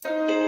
you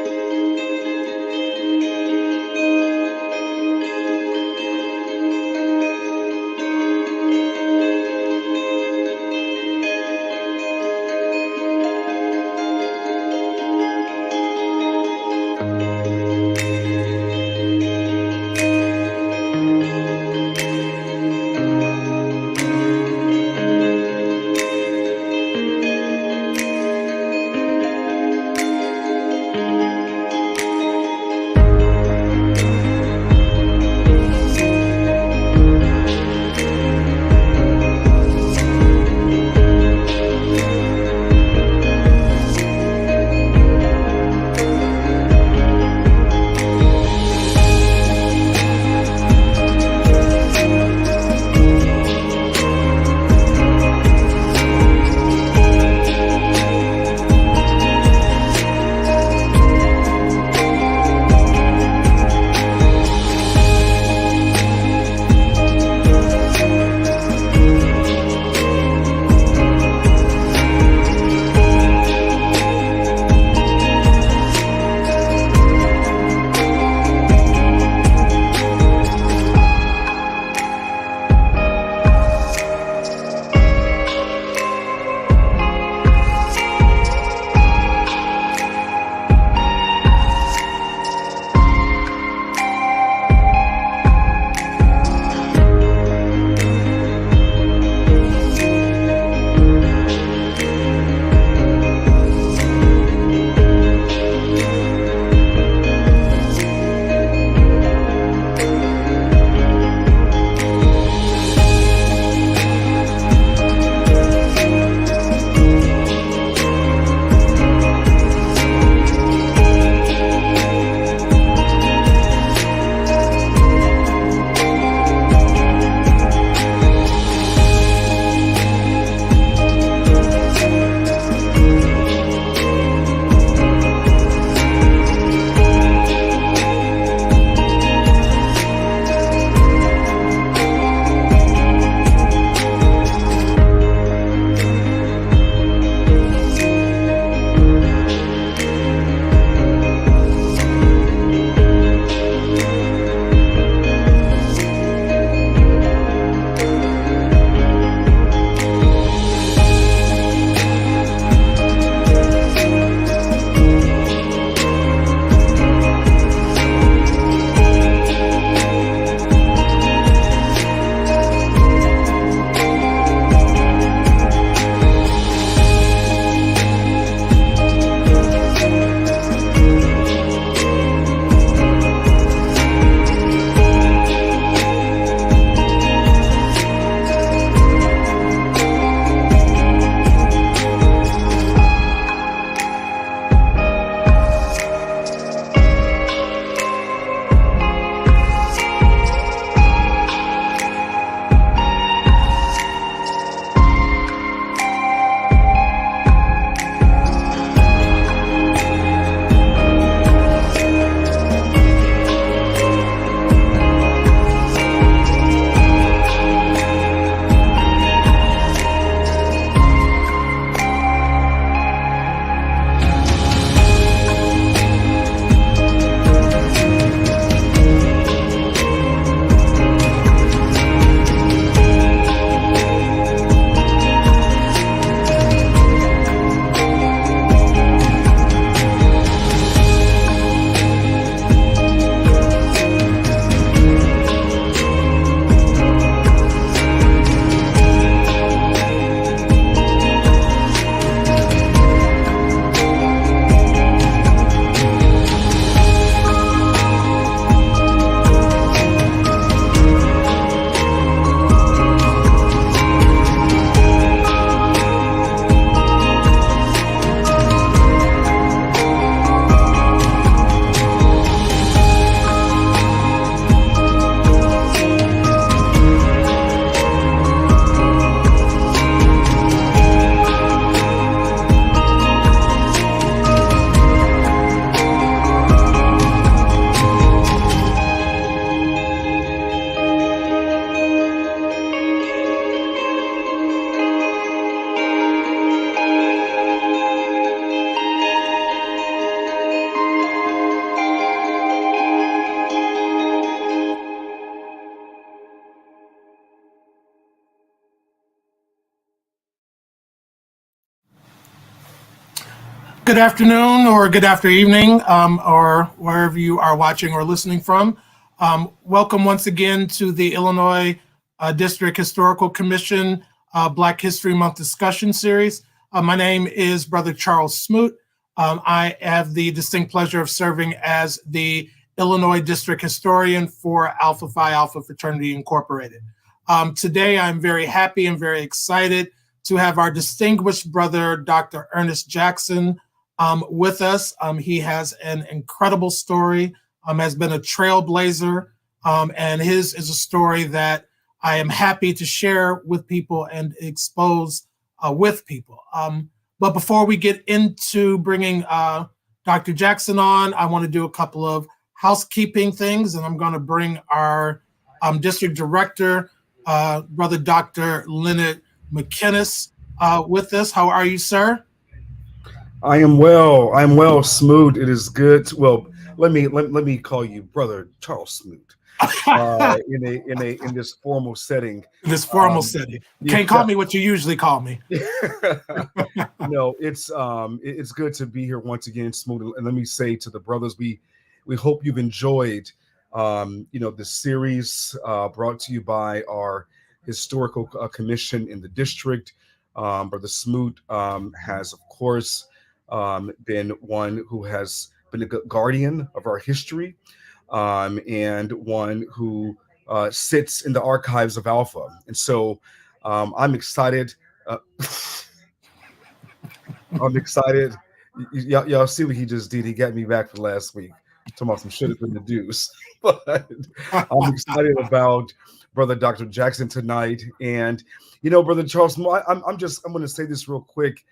good afternoon or good after evening, or wherever you are watching or listening from. Welcome once again to the Illinois District Historical Commission Black History Month discussion series. My name is Brother Charles Smoot. I have the distinct pleasure of serving as the Illinois District Historian for Alpha Phi Alpha Fraternity Incorporated. Today, I'm very happy and very excited to have our distinguished brother, Dr. Ernest Jackson, with us. He has an incredible story, has been a trailblazer, and his is a story that I am happy to share with people and expose with people. But before we get into bringing Dr. Jackson on, I want to do a couple of housekeeping things, and I'm going to bring our district director, Brother Dr. Leonard McInnes, with us. How are you, sir? I am well. I'm well, Smoot. It is good. Well, let me call you Brother Charles Smoot. In this formal setting. In this formal setting. Can't call me what you usually call me. No, it's good to be here once again, Smoot. And let me say to the brothers, we hope you've enjoyed the series brought to you by our historical commission in the district. Brother Smoot has, of course, been one who has been a guardian of our history, and one who sits in the archives of Alpha. And so I'm excited. I'm excited. Y'all see what he just did. He got me back for last week. Talking about some should have been the deuce. But I'm excited about Brother Dr. Jackson tonight. And, Brother Charles, I'm going to say this real quick.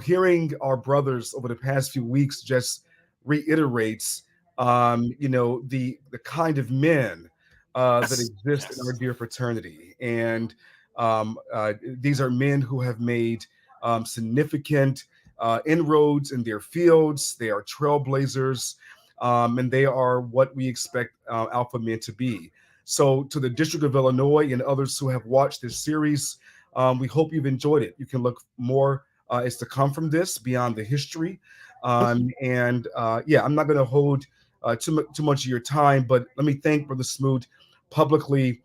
Hearing our brothers over the past few weeks just reiterates, the kind of men that exist in our dear fraternity. And these are men who have made significant inroads in their fields. They are trailblazers. And they are what we expect Alpha men to be. So to the District of Illinois and others who have watched this series, we hope you've enjoyed it. You can look more is to come from this beyond the history. I'm not going to hold too much of your time, but let me thank Brother Smoot publicly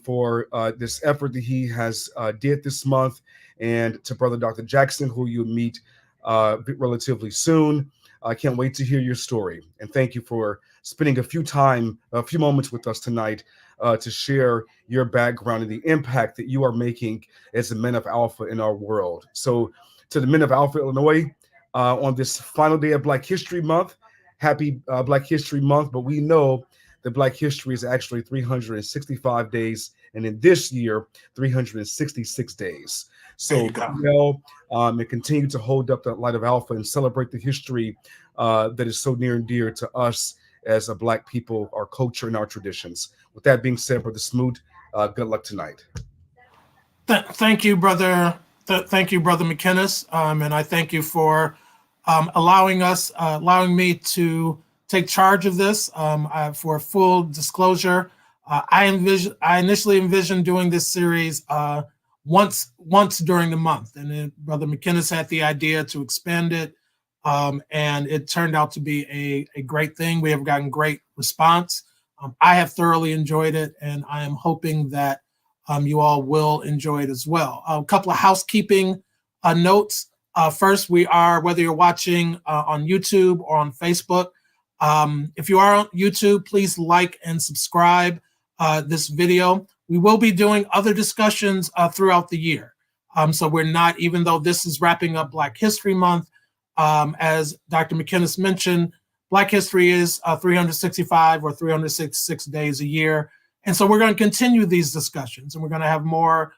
for this effort that he has did this month, and to Brother Dr. Jackson, who you'll meet relatively soon. I can't wait to hear your story, and thank you for spending a few moments with us tonight to share your background and the impact that you are making as the men of Alpha in our world. So, to the men of Alpha, Illinois, on this final day of Black History Month, happy Black History Month. But we know that Black history is actually 365 days, and in this year, 366 days. So, and continue to hold up that light of Alpha and celebrate the history that is so near and dear to us as a Black people, our culture and our traditions. With that being said, Brother Smoot, good luck tonight. Thank you, Brother. Thank you, Brother McInnes, and I thank you for allowing me to take charge of this. For full disclosure, I initially envisioned doing this series once during the month, and then Brother McInnes had the idea to expand it, and it turned out to be a great thing. We have gotten great response. I have thoroughly enjoyed it, and I am hoping that you all will enjoy it as well. A couple of housekeeping notes. First, we are, whether you're watching on YouTube or on Facebook, if you are on YouTube, please like and subscribe this video. We will be doing other discussions throughout the year. So we're not, even though this is wrapping up Black History Month, as Dr. McInnes mentioned, Black history is 365 or 366 days a year. And so we're going to continue these discussions, and we're going to have more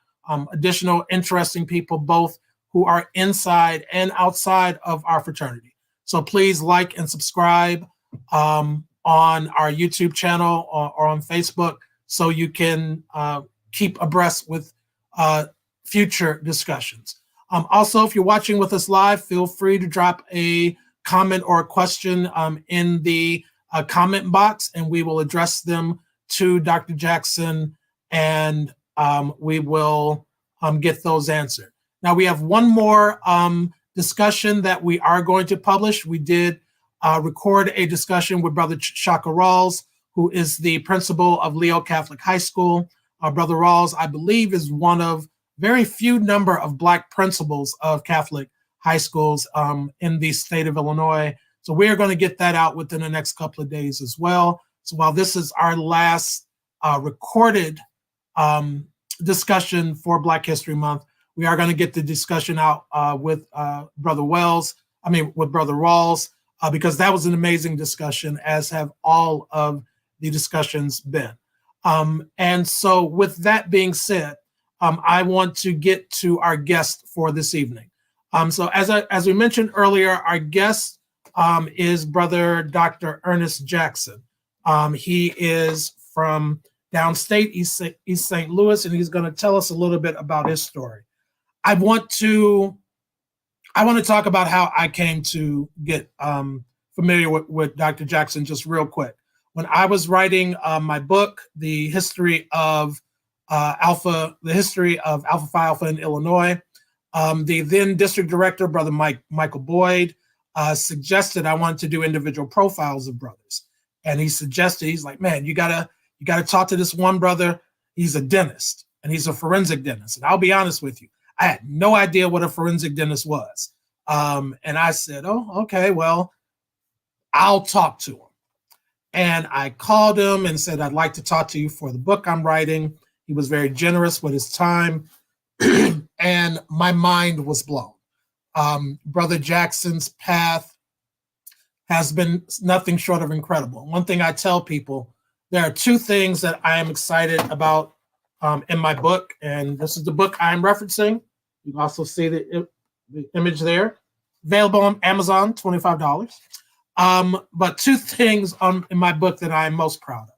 additional interesting people, both who are inside and outside of our fraternity. So please like and subscribe on our YouTube channel or on Facebook, so you can keep abreast with future discussions. Also, if you're watching with us live, feel free to drop a comment or a question in the comment box, and we will address them to Dr. Jackson, and we will get those answered. Now, we have one more discussion that we are going to publish. We did record a discussion with Brother Shaka Rawls, who is the principal of Leo Catholic High School. Brother Rawls, I believe, is one of very few number of Black principals of Catholic high schools in the state of Illinois. So we are going to get that out within the next couple of days as well. So while this is our last recorded discussion for Black History Month, we are going to get the discussion out with Brother Rawls, because that was an amazing discussion, as have all of the discussions been. And so with that being said, I want to get to our guest for this evening. So as we mentioned earlier, our guest is Brother Dr. Ernest Jackson. He is from downstate East St. Louis, and he's going to tell us a little bit about his story. I want to talk about how I came to get familiar with Dr. Jackson just real quick. When I was writing my book, The History of Alpha Phi Alpha in Illinois, the then district director, Brother Michael Boyd, suggested I wanted to do individual profiles of brothers. And he suggested, he's like, man, you gotta talk to this one brother. He's a dentist, and he's a forensic dentist. And I'll be honest with you, I had no idea what a forensic dentist was. And I said, oh, okay, well, I'll talk to him. And I called him and said, I'd like to talk to you for the book I'm writing. He was very generous with his time. And my mind was blown. Brother Jackson's path has been nothing short of incredible. One thing I tell people, there are two things that I am excited about in my book. And this is the book I'm referencing. You can also see the image there. Available on Amazon, $25. But two things in my book that I'm most proud of.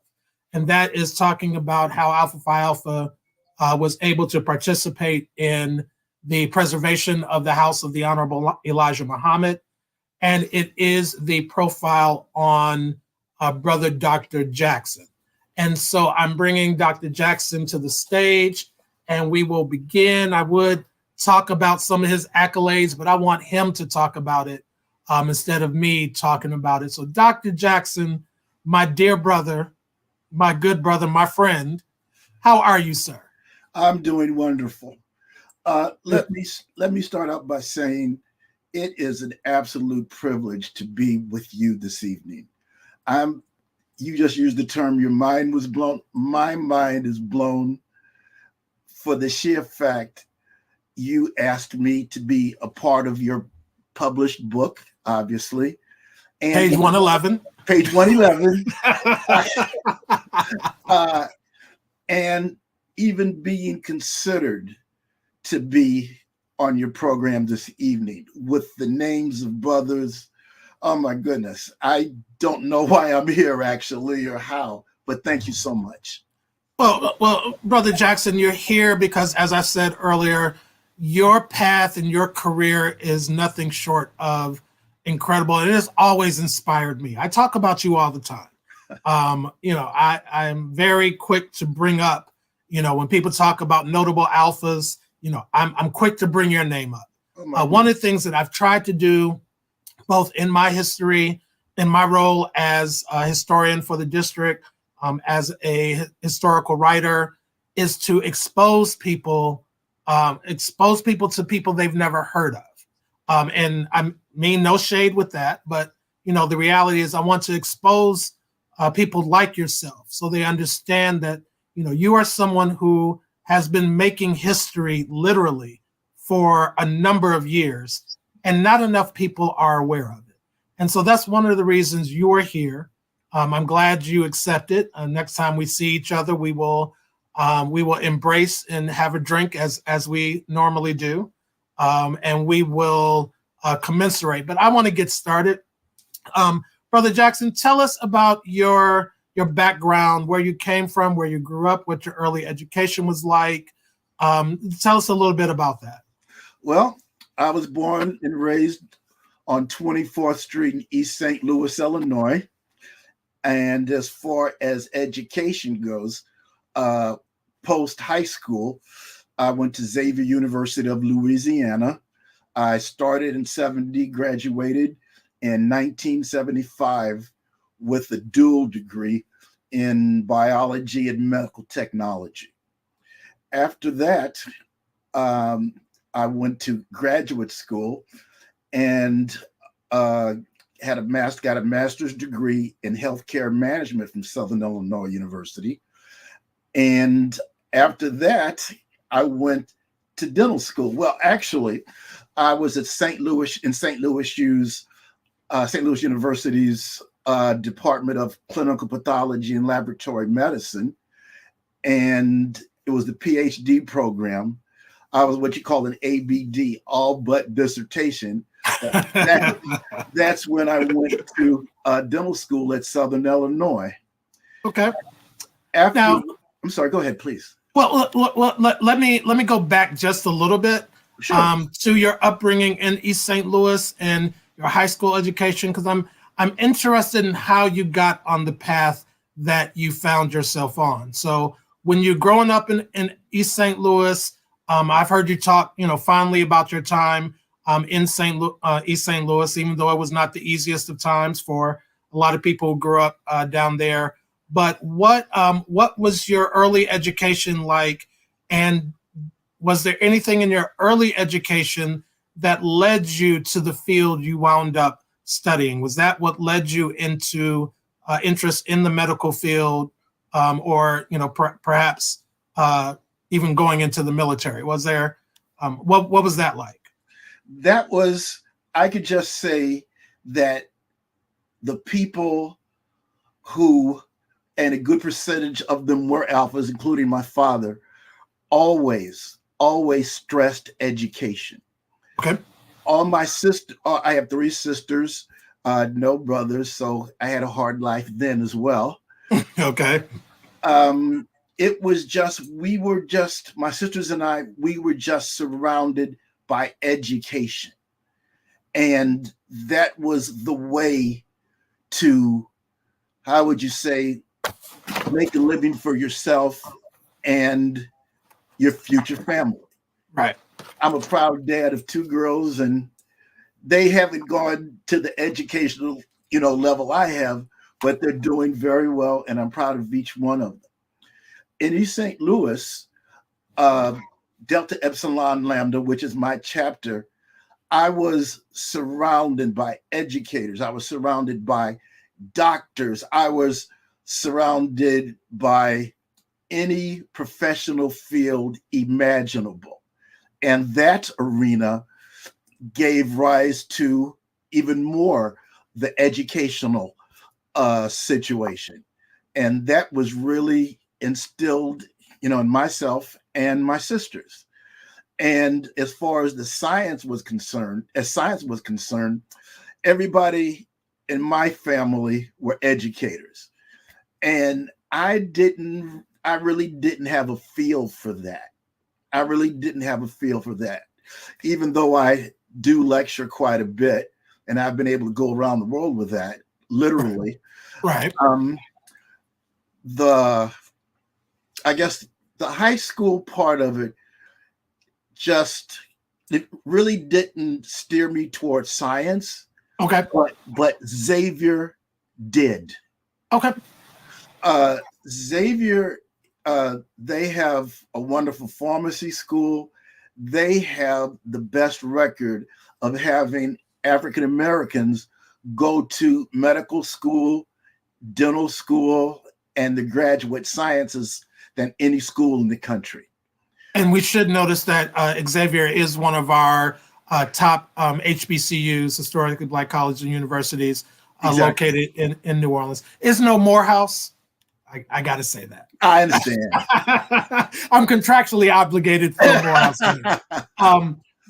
And that is talking about how Alpha Phi Alpha was able to participate in the preservation of the house of the Honorable Elijah Muhammad. And it is the profile on Brother Dr. Jackson. And so I'm bringing Dr. Jackson to the stage, and we will begin. I would talk about some of his accolades, but I want him to talk about it instead of me talking about it. So Dr. Jackson, my dear brother, my good brother, my friend, how are you, sir? I'm doing wonderful. Let me start out by saying it is an absolute privilege to be with you this evening. You just used the term, your mind was blown. My mind is blown for the sheer fact you asked me to be a part of your published book, obviously. And page 111. Page 111. And even being considered to be on your program this evening with the names of brothers. Oh my goodness. I don't know why I'm here actually or how, but thank you so much. Well, Brother Jackson, you're here because, as I said earlier, your path and your career is nothing short of incredible. It has always inspired me. I talk about you all the time. I'm very quick to bring up, when people talk about notable alphas, I'm quick to bring your name up. One of the things that I've tried to do, both in my history, in my role as a historian for the district, as a historical writer, is to expose people to people they've never heard of. And I mean no shade with that, but the reality is I want to expose people like yourself so they understand that you are someone who has been making history literally for a number of years, and not enough people are aware of it. And so that's one of the reasons you are here. I'm glad you accepted. Next time we see each other, we will embrace and have a drink as we normally do, and we will commensurate. But I want to get started. Brother Jackson, tell us about your background, where you came from, where you grew up, what your early education was like. Tell us a little bit about that. Well, I was born and raised on 24th Street in East St. Louis, Illinois. And as far as education goes, post high school, I went to Xavier University of Louisiana. I started in 70, graduated in 1975 with a dual degree in biology and medical technology. After that, I went to graduate school and got a master's degree in healthcare management from Southern Illinois University. And after that, I went to dental school. Well, actually, I was at St. Louis University's Department of Clinical Pathology and Laboratory Medicine, and it was the PhD program. I was what you call an ABD, all but dissertation. That's when I went to dental school at Southern Illinois. Okay. I'm sorry. Go ahead, please. Well, let me go back just a little bit. Sure. To your upbringing in East St. Louis and your high school education, because I'm interested in how you got on the path that you found yourself on. So when you're growing up in East St. Louis, I've heard you talk, fondly about your time in East St. Louis, even though it was not the easiest of times for a lot of people who grew up down there. But what was your early education like, and was there anything in your early education that led you to the field you wound up studying? Was that what led you into interest in the medical field, or perhaps even going into the military? Was there what was that like? That was, I could just say that the people who, and a good percentage of them were alphas, including my father, always stressed education. Okay. All my sister, I have 3 sisters, no brothers, so I had a hard life then as well. Okay. It was just, my sisters and I, we were just surrounded by education. And that was the way to, how would you say, make a living for yourself and your future family. Right. I'm a proud dad of 2 girls, and they haven't gone to the educational, level I have, but they're doing very well, and I'm proud of each one of them. In East St. Louis, Delta Epsilon Lambda, which is my chapter, I was surrounded by educators. I was surrounded by doctors. I was surrounded by any professional field imaginable. And that arena gave rise to even more the educational situation. And that was really instilled, in myself and my sisters. And as far as science was concerned, everybody in my family were educators. And I really didn't have a feel for that. Even though I do lecture quite a bit, and I've been able to go around the world with that, literally. Right. I guess the high school part of it it really didn't steer me towards science. Okay. But Xavier did. Okay. Xavier, they have a wonderful pharmacy school. They have the best record of having African Americans go to medical school, dental school, and the graduate sciences than any school in the country. And we should notice that Xavier is one of our top HBCUs, historically Black colleges and universities, Exactly. located in New Orleans. Is no Morehouse? I got to say that. I understand. I'm contractually obligated for Morehouse.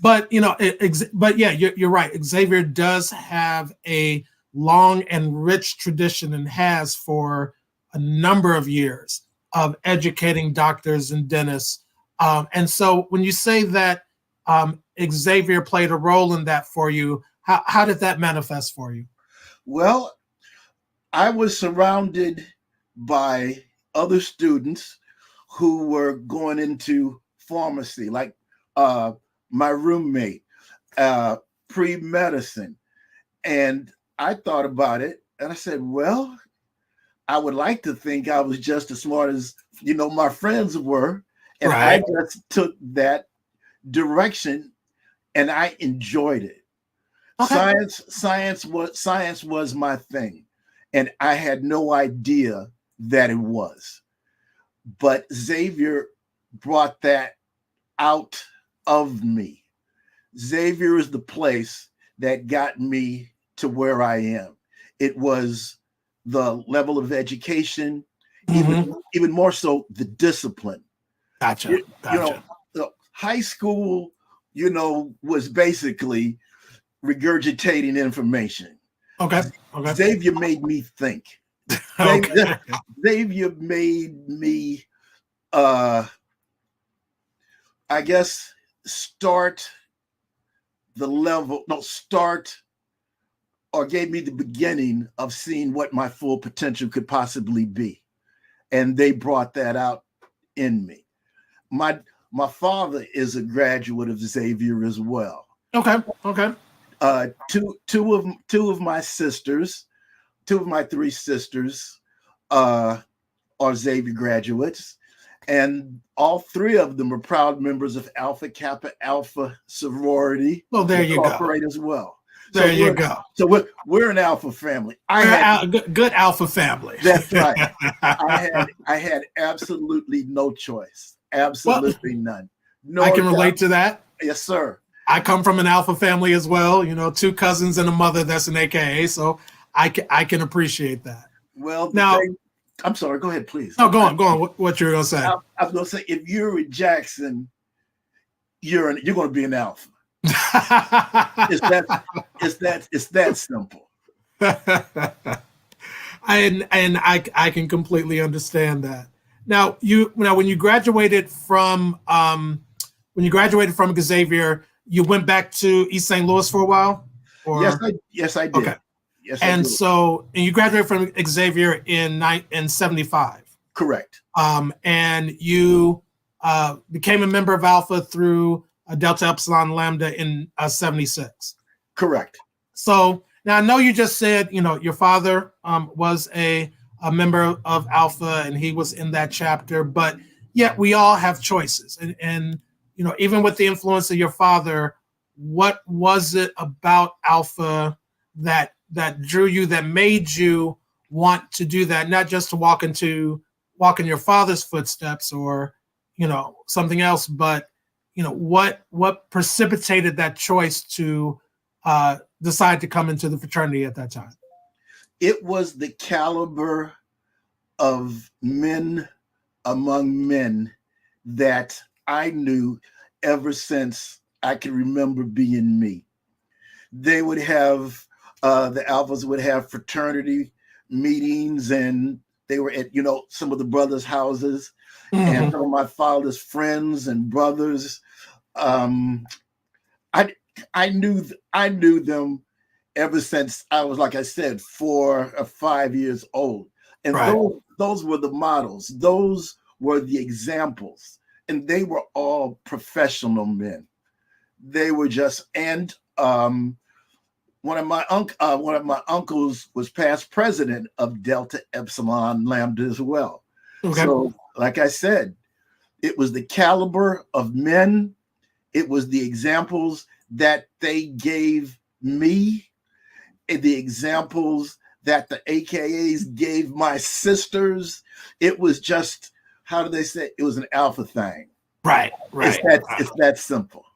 But yeah, you're right. Xavier does have a long and rich tradition, and has for a number of years, of educating doctors and dentists. And so when you say that Xavier played a role in that for you, how did that manifest for you? Well, I was surrounded by other students who were going into pharmacy, like my roommate. pre-medicine. And I thought about it and I said, well, I would like to think I was just as smart as, my friends were. And Right. I just took that direction and I enjoyed it. Okay. Science was my thing. And I had no idea that it was. But Xavier brought that out of me. Xavier is the place that got me to where I am. It was the level of education, even more so the discipline. Gotcha. High school, was basically regurgitating information. Okay. Xavier made me think. Okay. Xavier made me, I guess, start or gave me the beginning of seeing what my full potential could possibly be. And they brought that out in me. My father is a graduate of Xavier as well. Okay. Two of my sisters, two of my three sisters are Xavier graduates. And all three of them are proud members of Alpha Kappa Alpha sorority. Well, there you go. As well. There you go. So we're an alpha family. Good alpha family. That's right. I had absolutely no choice. Absolutely none. No, I can relate to that. Yes, sir. I come from an alpha family as well. 2 cousins and a mother that's an AKA. So I can appreciate that. Well, now, I'm sorry. Go ahead, please. No, go on. What you were going to say? I was going to say, if you're a Jackson, you're going to be an alpha. It's that simple. And I can completely understand that. Now when you graduated from Xavier, you went back to East St. Louis for a while? Or? Yes, I did. Okay. Yes, and you graduated from Xavier in 75. Correct. And you became a member of Alpha through Delta Epsilon Lambda in 76. Correct. So now I know you just said, your father was a member of Alpha and he was in that chapter, but yet we all have choices. And even with the influence of your father, what was it about Alpha that drew you, that made you want to do that, not just to walk in your father's footsteps or, something else, but, what precipitated that choice to decide to come into the fraternity at that time? It was the caliber of men among men that I knew ever since I can remember being me. They would have, the Alphas would have fraternity meetings, and they were at, some of the brothers' houses, and some of my father's friends and brothers. I knew them ever since I was, like I said, 4 or 5 years old. And right. those were the models. Those were the examples. And they were all professional men. They were just, and one of my uncles was past president of Delta Epsilon Lambda as well. Okay. So, like I said, it was the caliber of men. It was the examples that they gave me, and the examples that the AKAs gave my sisters. It was just, how do they say? It was an alpha thing. Right. It's that simple.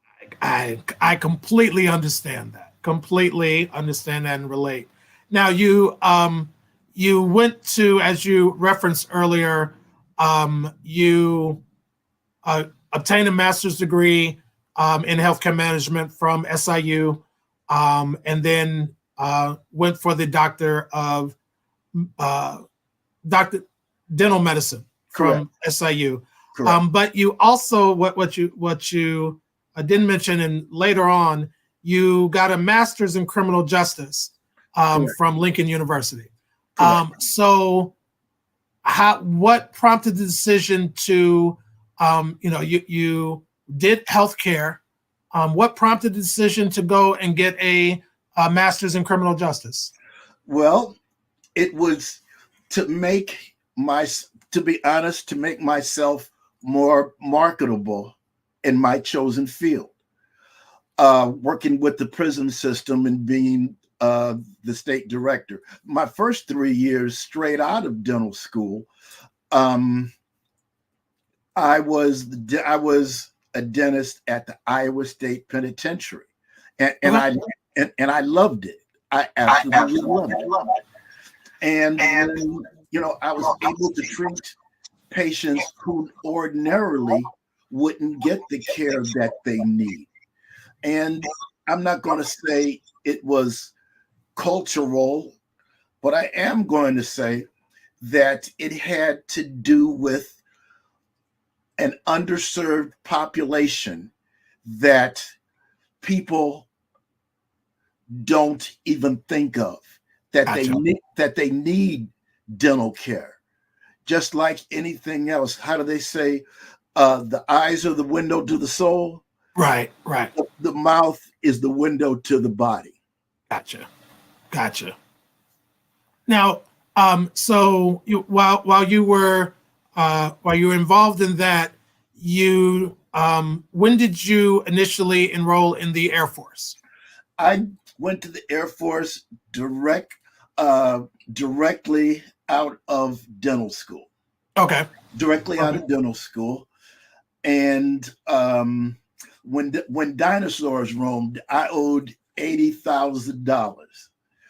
I completely understand that. Completely understand that and relate. Now you went to, as you referenced earlier, you obtained a master's degree in healthcare management from SIU, and then went for the doctor of dental medicine from SIU. But you also, what you didn't mention, and later on, you got a master's in criminal justice from Lincoln University. So what prompted the decision to, you did healthcare, What prompted the decision to go and get a master's in criminal justice? Well, it was to make to be honest, to make myself more marketable in my chosen field. Working with the prison system and being the state director. My first 3 years straight out of dental school, I was a dentist at the Iowa State Penitentiary, and I loved it. I absolutely loved it. And I was able to treat patients who ordinarily wouldn't get the care that they need. And I'm not going to say it was cultural, but I am going to say that it had to do with an underserved population that people don't even think of, that they need dental care, just like anything else. How do they say, the eyes are the window to the soul? Right. The mouth is the window to the body. Gotcha. Now, so while you were involved in that, when did you initially enroll in the Air Force? I went to the Air Force directly out of dental school. Okay. Directly out of dental school, and when dinosaurs roamed, I owed $80,000.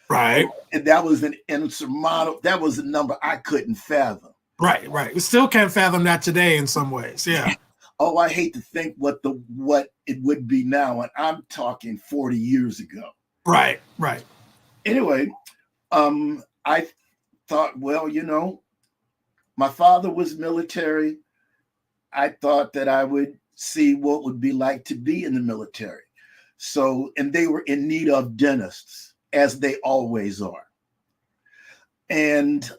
Right. And that was an insurmountable. That was a number I couldn't fathom. Right. We still can't fathom that today in some ways. Yeah. Oh, I hate to think what it would be now, and I'm talking 40 years ago. Right. Anyway, I thought, well, my father was military. I thought that I would see what it would be like to be in the military. So, and they were in need of dentists, as they always are. And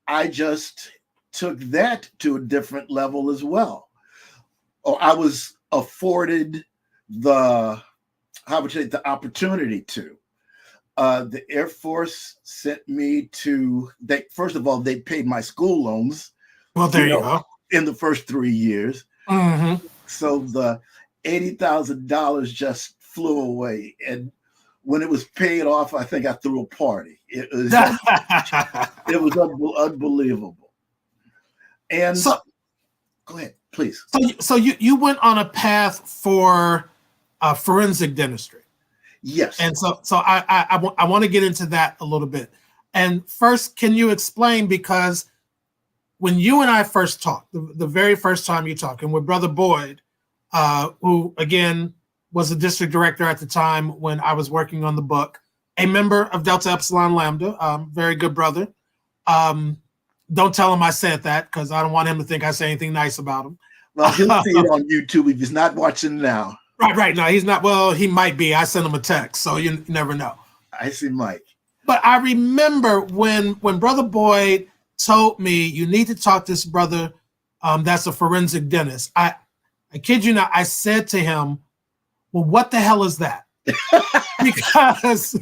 I just took that to a different level as well. Or I was afforded the opportunity to. The Air Force sent me first of all, they paid my school loans. Well, there you go. In the first 3 years. Mm-hmm. So the $80,000 just flew away. And when it was paid off, I think I threw a party. It was unbelievable. And so, go ahead, please. So you went on a path for forensic dentistry. Yes. And so I want to get into that a little bit. And first, can you explain, because when you and I first talked, the very first time you talked, and with Brother Boyd, who again was the district director at the time when I was working on the book, a member of Delta Epsilon Lambda, very good brother. Don't tell him I said that, because I don't want him to think I say anything nice about him. Well, he'll see it on YouTube if he's not watching now. Right. No, he's not. Well, he might be. I sent him a text, so you never know. I see Mike. But I remember when Brother Boyd told me, you need to talk to this brother that's a forensic dentist. I kid you not, I said to him, well, what the hell is that? Because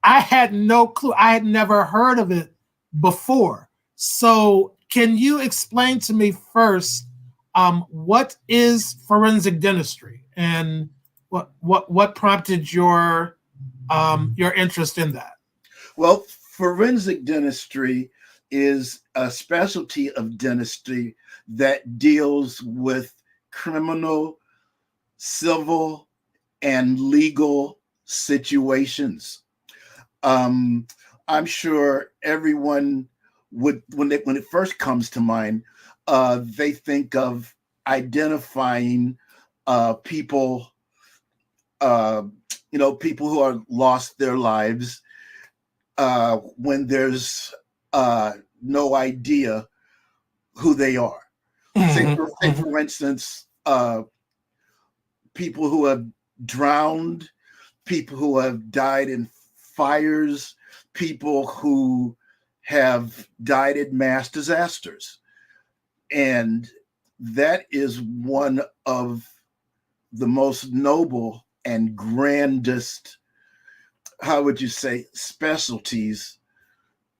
I had no clue. I had never heard of it before. So can you explain to me first, what is forensic dentistry, and what prompted your interest in that? Well, forensic dentistry is a specialty of dentistry that deals with criminal, civil, and legal situations. I'm sure everyone would, when it first comes to mind, they think of identifying people, people who are lost their lives when there's no idea who they are. Say for instance, people who have drowned, people who have died in fires, people who have died in mass disasters. And that is one of the most noble and grandest, how would you say, specialties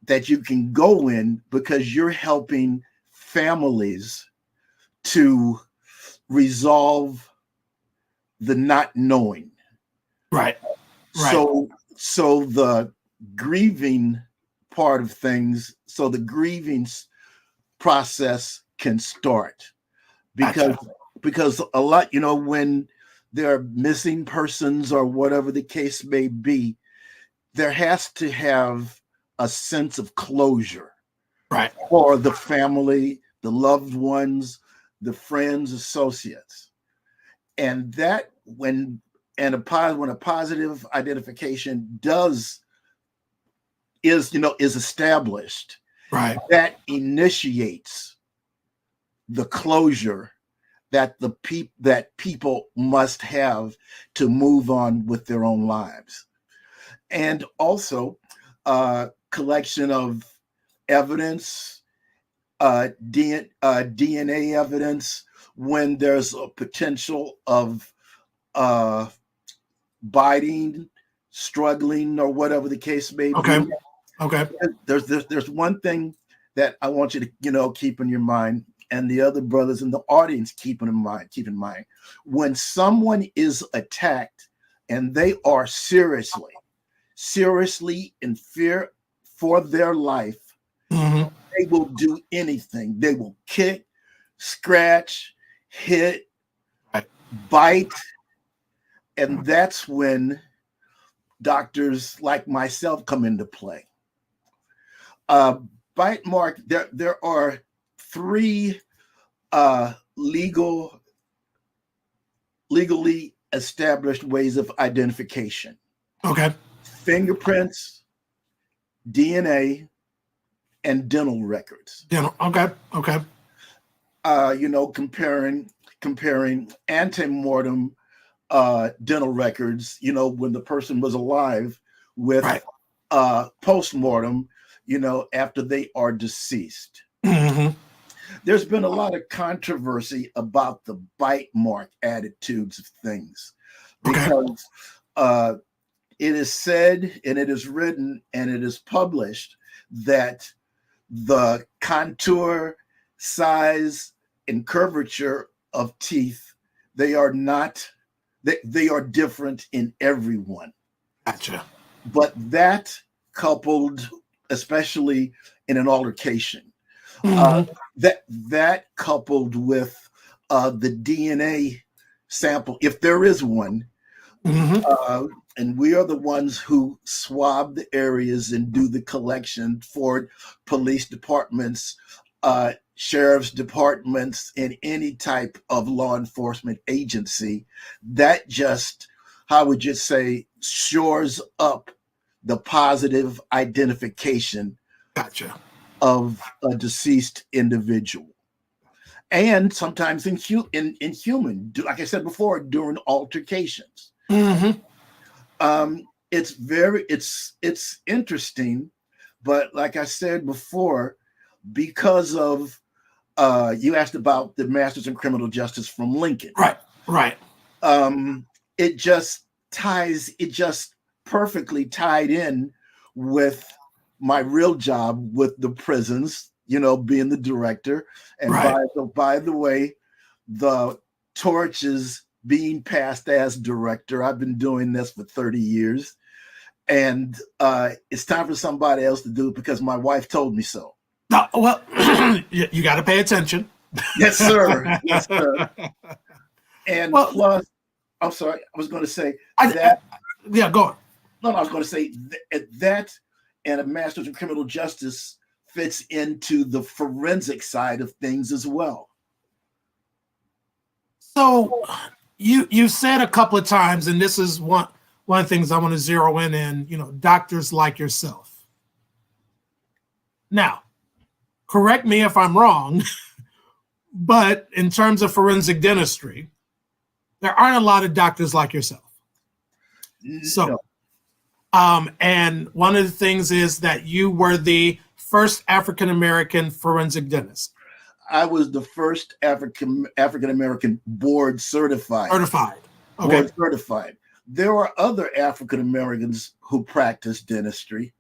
that you can go in, because you're helping families to resolve the not knowing. Right. So the grieving part of things, so the grieving process can start, because a lot, when there are missing persons or whatever the case may be, there has to have a sense of closure, right, for the family, the loved ones, the friends, associates. And that when a positive identification is established, right, that initiates the closure that people must have to move on with their own lives. And also collection of evidence, DNA evidence, when there's a potential of biting, struggling, or whatever the case may be. Okay. There's one thing that I want you to keep in your mind, and the other brothers in the audience keep in mind. When someone is attacked and they are seriously in fear for their life, Mm-hmm. they will do anything. They will kick, scratch, hit, bite. And that's when doctors like myself come into play. Bite mark, there are 3 legally established ways of identification. Okay. Fingerprints, DNA, and dental records. Okay. Comparing antemortem dental records, when the person was alive, with postmortem, after they are deceased. Mm-hmm. There's been a lot of controversy about the bite mark attitudes of things, because it is said, and it is written, and it is published that the contour, size, and curvature of teeth, they are different in everyone. Gotcha. But that coupled, especially in an altercation, Mm-hmm. that coupled with the DNA sample, if there is one, Mm-hmm. and we are the ones who swab the areas and do the collection for police departments, sheriff's departments, and any type of law enforcement agency, that just, how would you say, shores up the positive identification of a deceased individual. And sometimes in human, like I said before, during altercations. Mm-hmm. It's interesting, but like I said before, because of you asked about the Masters in Criminal Justice from Lincoln. Right. It just perfectly tied in with my real job with the prisons, being the director. And by the way, the torch is being passed as director. I've been doing this for 30 years. And it's time for somebody else to do it because my wife told me so. Well, you got to pay attention. Yes, sir. Yes, sir. And plus, I'm sorry, I was going to say that. Yeah, go on. No, I was going to say that and a Master's in Criminal Justice fits into the forensic side of things as well. So you said a couple of times, and this is one of the things I want to zero in, doctors like yourself. Now, correct me if I'm wrong, but in terms of forensic dentistry, there aren't a lot of doctors like yourself. So, and one of the things is that you were the first African-American forensic dentist. I was the first African-American board certified. Okay. board certified. There are other African Americans who practice dentistry,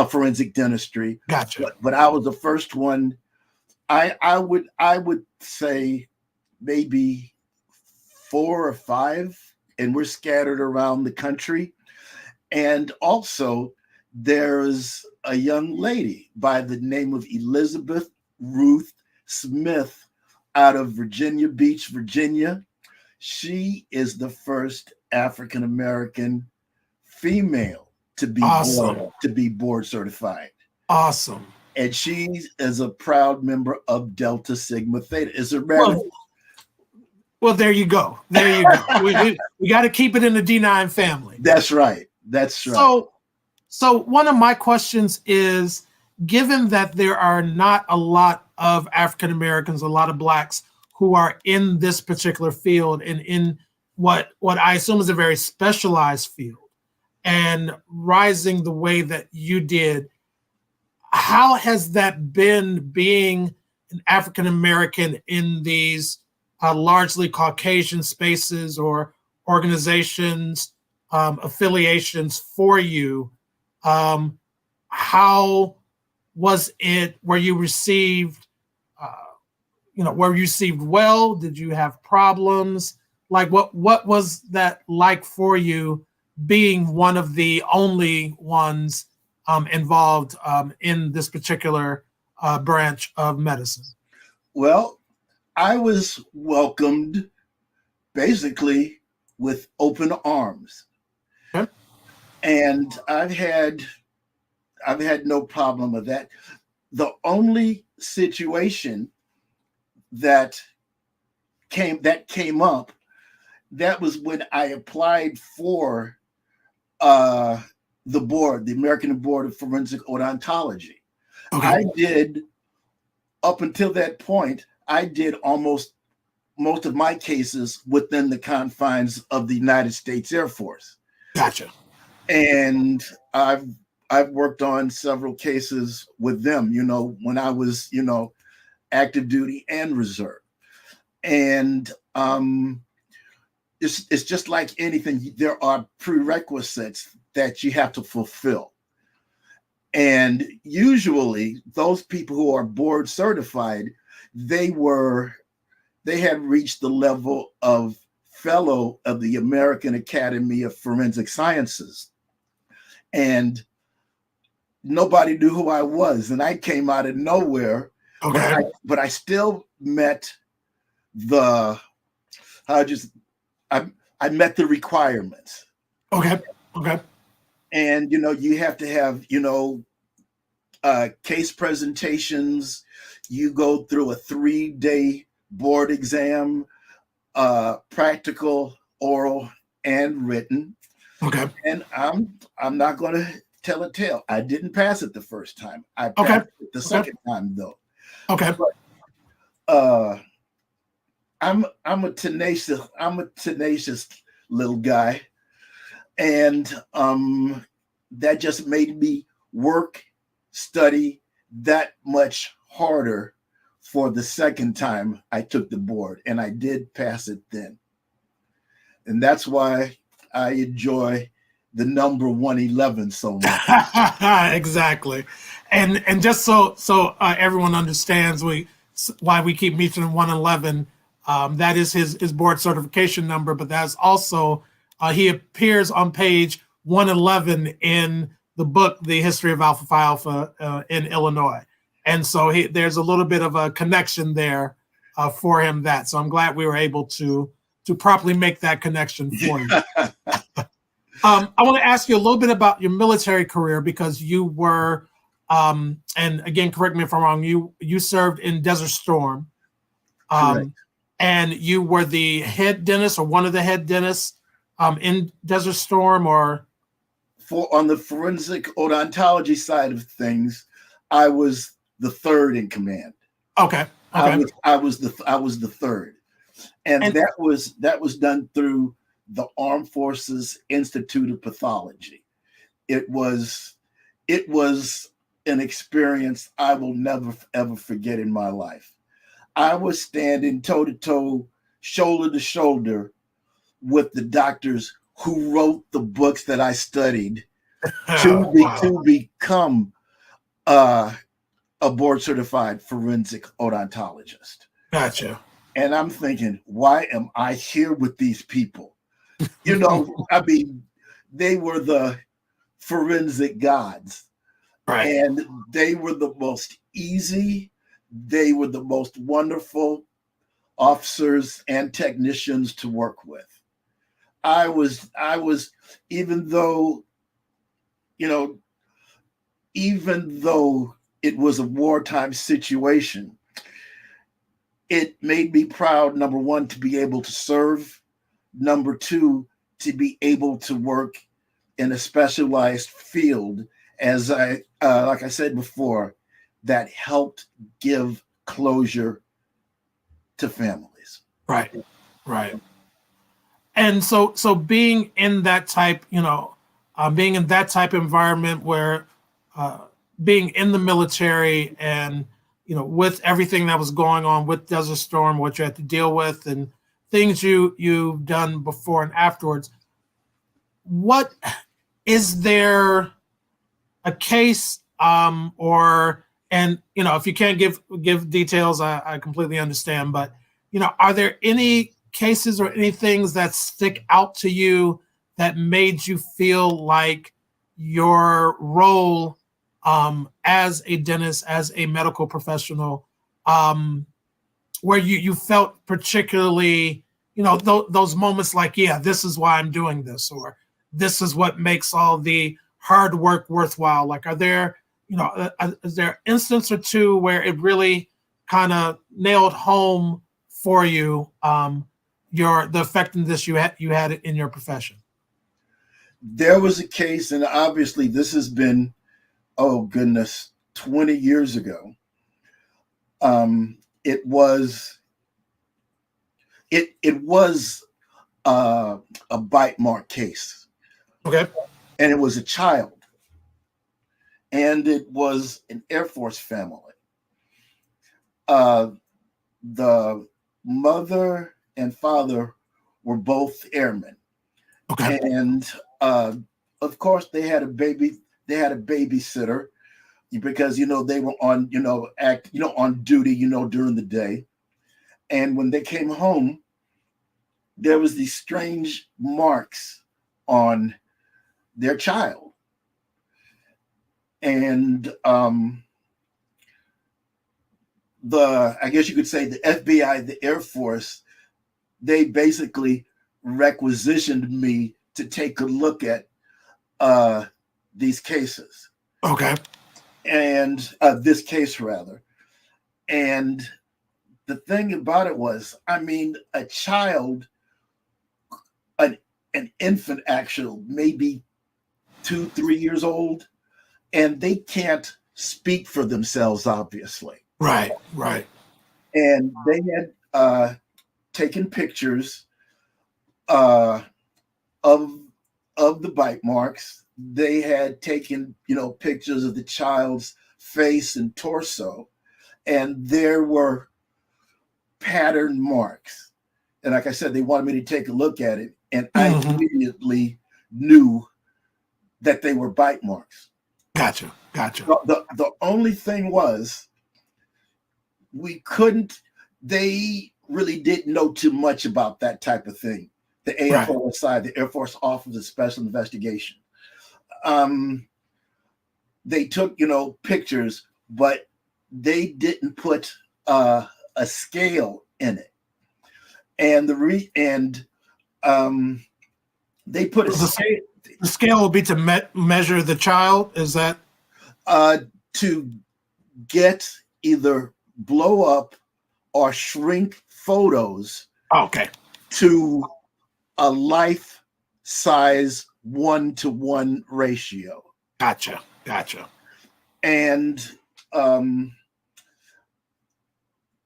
forensic dentistry. Gotcha. But I was the first one. I would say maybe 4 or 5, and we're scattered around the country. And also, there's a young lady by the name of Elizabeth Ruth Smith out of Virginia Beach, Virginia. She is the first African American female to be board certified. Awesome. And she is a proud member of Delta Sigma Theta. Is it matter? Well, there you go. There you go. we got to keep it in the D9 family. That's right. That's right. So one of my questions is, given that there are not a lot of African Americans, a lot of Blacks who are in this particular field and in what I assume is a very specialized field, and rising the way that you did, how has that been, being an African American in these largely Caucasian spaces or organizations, affiliations for you? How was it? Were you received? Were you received well? Did you have problems? Like, what was that like for you, being one of the only ones involved in this particular branch of medicine? Well, I was welcomed basically with open arms. Okay. And I've had no problem with that. The only situation that came up, that was when I applied for the board, the American Board of Forensic Odontology. Okay. I did, up until that point, I did most of my cases within the confines of the United States Air Force. Gotcha. And I've worked on several cases with them, when I was, active duty and reserve. And it's just like anything. There are prerequisites that you have to fulfill. And usually those people who are board certified, they had reached the level of fellow of the American Academy of Forensic Sciences. And nobody knew who I was. And I came out of nowhere. Okay. But I still met I met the requirements. Okay. Okay. And, you have to have, case presentations. You go through a 3-day board exam, practical, oral, and written. Okay. And I'm not going to tell a tale. I didn't pass it the first time. I passed it the second time, though. Okay. But, I'm a tenacious little guy, and that just made me study that much harder for the second time I took the board, and I did pass it then. And that's why I enjoy the number 111 so much. Exactly. And just so everyone understands why we keep mentioning 111, that is his board certification number, but that's also he appears on page 111 in the book The History of Alpha Phi Alpha in Illinois. And so there's a little bit of a connection there for him. So I'm glad we were able to properly make that connection for you. I want to ask you a little bit about your military career, because you were, and again, correct me if I'm wrong, you served in Desert Storm. Correct. And you were the head dentist, or one of the head dentists in Desert Storm, or? On the forensic odontology side of things, I was the third in command. Okay. I was the third. And that was done through the Armed Forces Institute of Pathology. It was an experience I will never ever forget in my life. I was standing toe to toe, shoulder to shoulder with the doctors who wrote the books that I studied Wow. to become a board certified forensic odontologist. Gotcha. And I'm thinking, why am I here with these people? You know, I mean, they were the forensic gods. Right. And they were the most easy, they were the most wonderful officers and technicians to work with. I was, even though, you know, even though it was a wartime situation, it made me proud, number one, to be able to serve, number two, to be able to work in a specialized field, as like I said before, that helped give closure to families. Right. Right. And so being in that type, being in that type of environment where being in the military and, with everything that was going on with Desert Storm, what you had to deal with and things you've done before and afterwards, what is there a case if you can't give details, I completely understand, but are there any cases or any things that stick out to you that made you feel like your role as a dentist, as a medical professional, where you felt particularly, those moments like, yeah, this is why I'm doing this, or this is what makes all the hard work worthwhile? Like, are there, is there an instance or two where it really kind of nailed home for you the effectiveness you had in your profession? There was a case, and obviously this has been, oh goodness, 20 years ago. It was a bite mark case. Okay. And it was a child. And it was an Air Force family. The mother and father were both airmen. Okay. And of course they had a babysitter because they were on on duty during the day. And when they came home, there was these strange marks on their child. And I guess you could say the FBI, the Air Force, they basically requisitioned me to take a look at these cases. Okay. And this case rather. And the thing about it was, a child, an infant actually, maybe 2-3 years old, and they can't speak for themselves, obviously. Right. And they had taken pictures of the bite marks. They had taken, pictures of the child's face and torso, and there were pattern marks. And like I said, they wanted me to take a look at it, and I immediately knew that they were bite marks. Gotcha. The only thing was, they really didn't know too much about that type of thing. The AFOSI, the Air Force Office of Special Investigation. They took, pictures, but they didn't put a scale in it. And they put a scale. The scale will be to measure the child. Is that to get either blow up or shrink photos? Okay. To a life size 1-to-1 ratio. Gotcha. And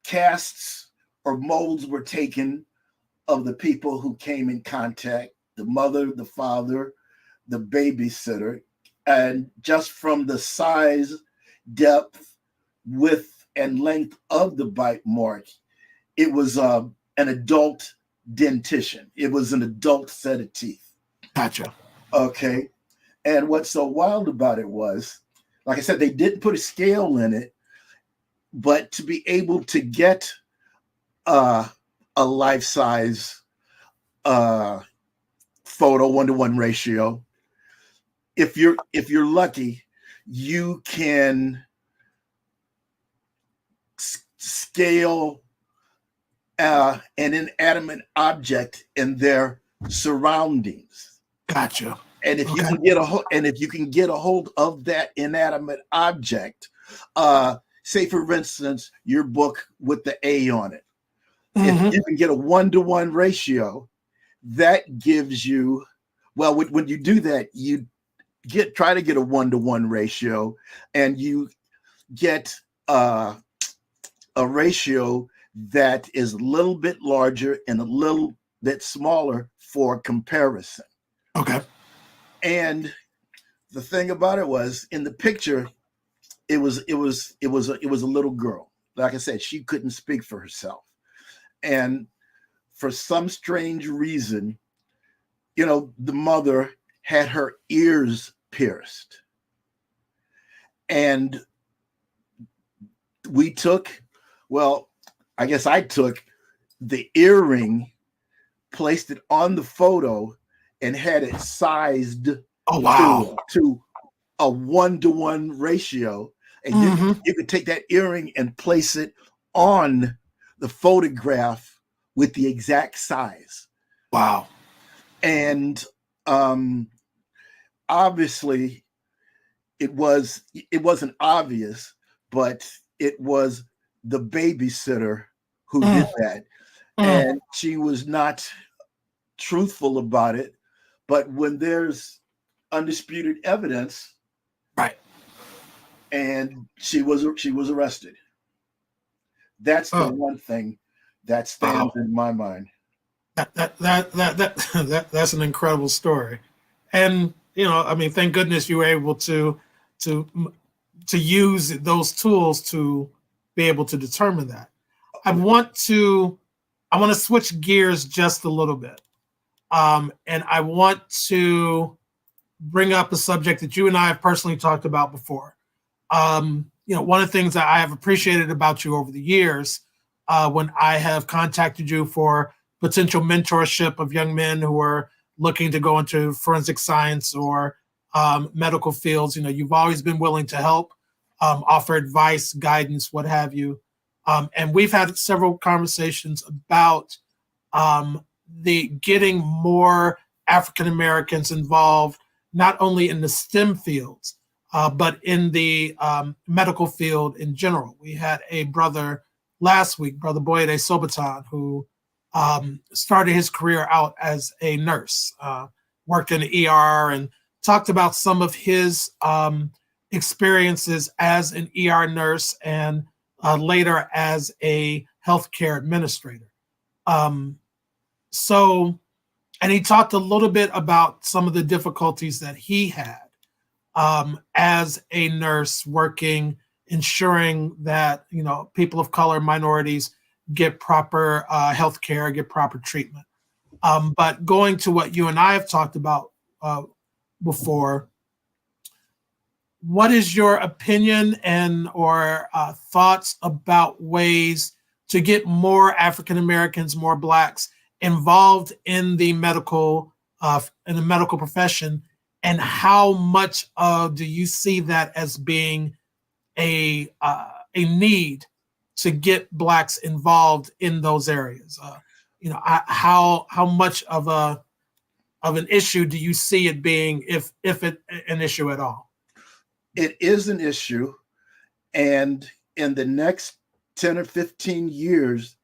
casts or molds were taken of the people who came in contact, the mother, the father, the babysitter, and just from the size, depth, width, and length of the bite mark, it was an adult dentition. It was an adult set of teeth. Gotcha. Okay. And what's so wild about it was, like I said, they didn't put a scale in it, but to be able to get a life-size photo 1-to-1 ratio, if you're lucky, you can scale an inanimate object in their surroundings. Gotcha. And if you can get a hold of that inanimate object, say for instance, your book with the A on it, if you can get a 1-to-1 ratio, that gives you, well, when you do that, you try to get a 1-to-1 ratio, and you get a ratio that is a little bit larger and a little bit smaller for comparison. Okay. And the thing about it was, in the picture, it was a little girl. Like I said, she couldn't speak for herself, and for some strange reason, the mother had her ears pierced, and I guess I took the earring, placed it on the photo, and had it sized to a 1-to-1 ratio. And you could take that earring and place it on the photograph with the exact size. Wow. And obviously it wasn't obvious, but it was the babysitter who did that. And she was not truthful about it. But when there's undisputed evidence, right, and she was arrested. That's the one thing that stands in my mind. That's an incredible story, and thank goodness you were able to use those tools to be able to determine that. I want to switch gears just a little bit. And I want to bring up a subject that you and I have personally talked about before. One of the things that I have appreciated about you over the years, when I have contacted you for potential mentorship of young men who are looking to go into forensic science or medical fields, you've always been willing to help, offer advice, guidance, what have you. And we've had several conversations about the getting more African Americans involved, not only in the STEM fields, but in the medical field in general. We had a brother last week, Brother Boyede Sobaton, who started his career out as a nurse, worked in the ER, and talked about some of his experiences as an ER nurse and later as a healthcare administrator. And he talked a little bit about some of the difficulties that he had as a nurse working, ensuring that, people of color, minorities get proper health care, get proper treatment. But going to what you and I have talked about before, what is your opinion or thoughts about ways to get more African Americans, more Blacks involved in the medical profession, and how much do you see that as being a need to get Blacks involved in those areas? How much of an issue do you see it being, if an issue at all? It is an issue, and in the next 10 or 15 years,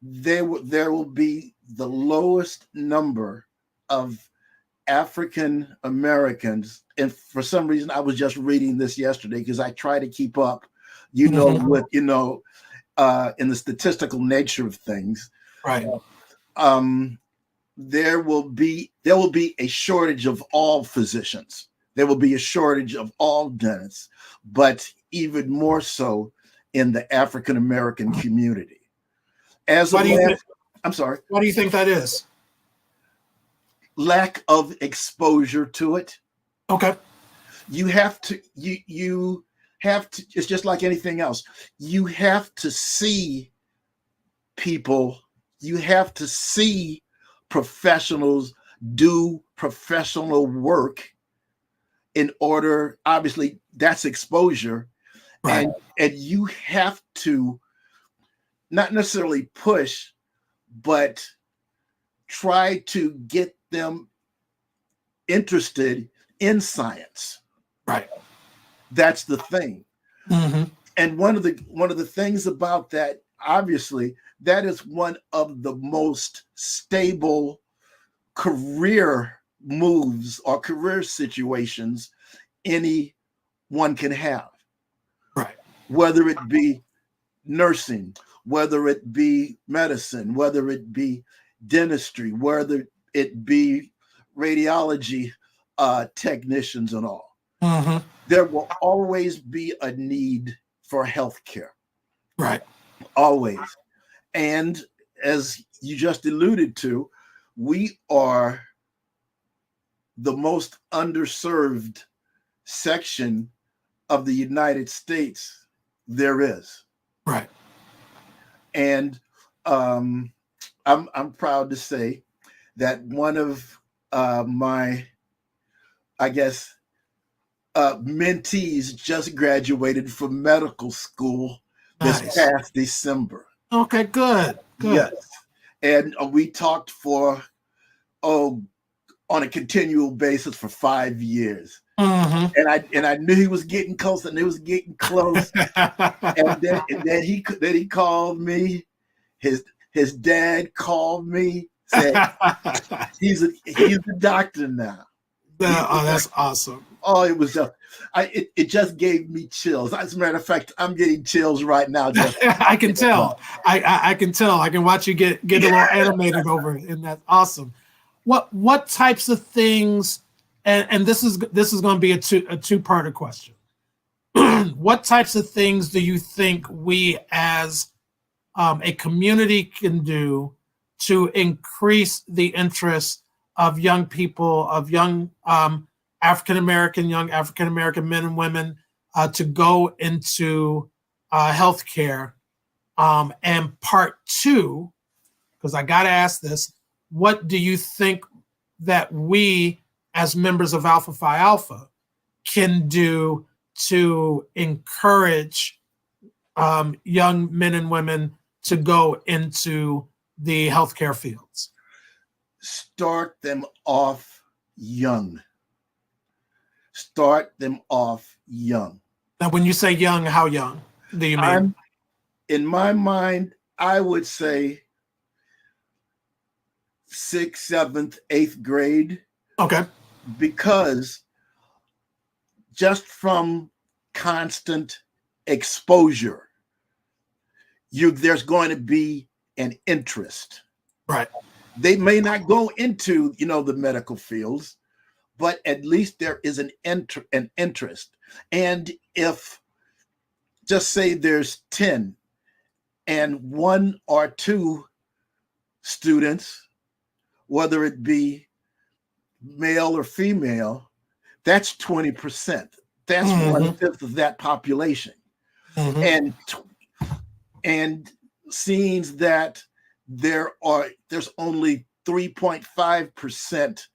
there will be the lowest number of African Americans. And for some reason, I was just reading this yesterday because I try to keep up, in the statistical nature of things. Right. There will be a shortage of all physicians. There will be a shortage of all dentists, but even more so in the African American community. As of I'm sorry. What do you think that is? Lack of exposure to it. Okay. You have to, you have to, it's just like anything else. You have to see people, you have to see professionals do professional work in order, obviously that's exposure. Right. And you have to not necessarily push, but try to get them interested in science. Right. That's the thing. Mm-hmm. And one of the things about that, obviously, that is one of the most stable career moves or career situations anyone can have. Right. Whether it be nursing, whether it be medicine, whether it be dentistry, whether it be radiology technicians and all. Mm-hmm. There will always be a need for healthcare. Right. Always. And as you just alluded to, we are the most underserved section of the United States there is. Right. And I'm proud to say that one of my, I guess, mentees just graduated from medical school this Nice. past December. Okay, good. Good. Yes. And we talked for, on a continual basis for 5 years. Mm-hmm. And I knew he was getting close, and it was getting close. and then he called me. His dad called me, said he's a doctor now. Oh, that's awesome. Oh, it was just, it just gave me chills. As a matter of fact, I'm getting chills right now. Just I can tell. I can tell. I can watch you get a little animated over it, and that's awesome. What types of things? And this is going to be a two-parter question. What types of things do you think we as a community can do to increase the interest of young people, of young African American men and women to go into healthcare? And part two, because I got to ask this, what do you think that we as members of Alpha Phi Alpha can do to encourage young men and women to go into the healthcare fields? Start them off young. Start them off young. Now, when you say young, how young do you mean? In my mind, I would say 6th, 7th, 8th grade. Okay. Because just from constant exposure, there's going to be an interest. Right. They may not go into, the medical fields, but at least there is an interest. And if, just say there's 10 and 1 or 2 students, whether it be male or female, that's 20%. That's 1/5 of that population. And seeing that there's only 3.5%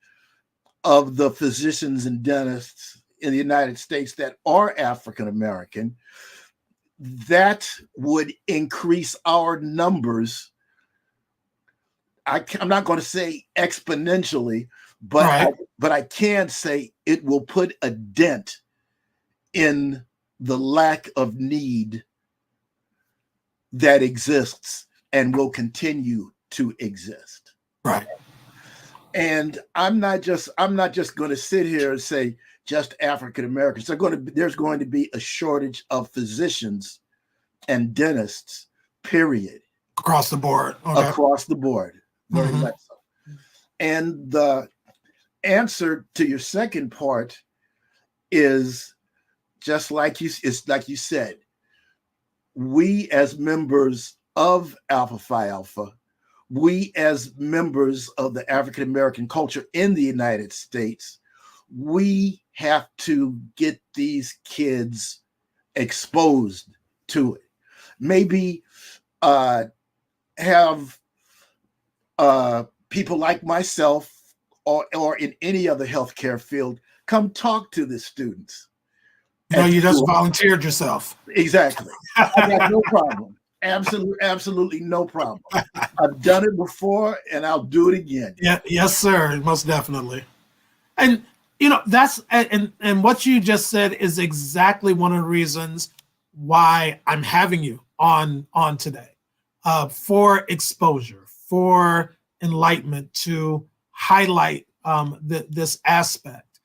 of the physicians and dentists in the United States that are African American, that would increase our numbers. I'm not going to say exponentially, but right. But I can say it will put a dent in the lack of need that exists and will continue to exist. Right. And I'm not just going to sit here and say just African Americans. There's going to be a shortage of physicians and dentists, period. Across the board. Okay. Across the board. Very much so. And the answer to your second part is just like you said, we as members of Alpha Phi Alpha, we as members of the African American culture in the United States, we have to get these kids exposed to it. Maybe have people like myself or in any other healthcare field come talk to the students. No, you just volunteered yourself. Exactly. I got no problem. Absolutely no problem. I've done it before and I'll do it again. Yeah, yes, sir. Most definitely. And that's and what you just said is exactly one of the reasons why I'm having you on today, for exposure, for enlightenment, to highlight this aspect,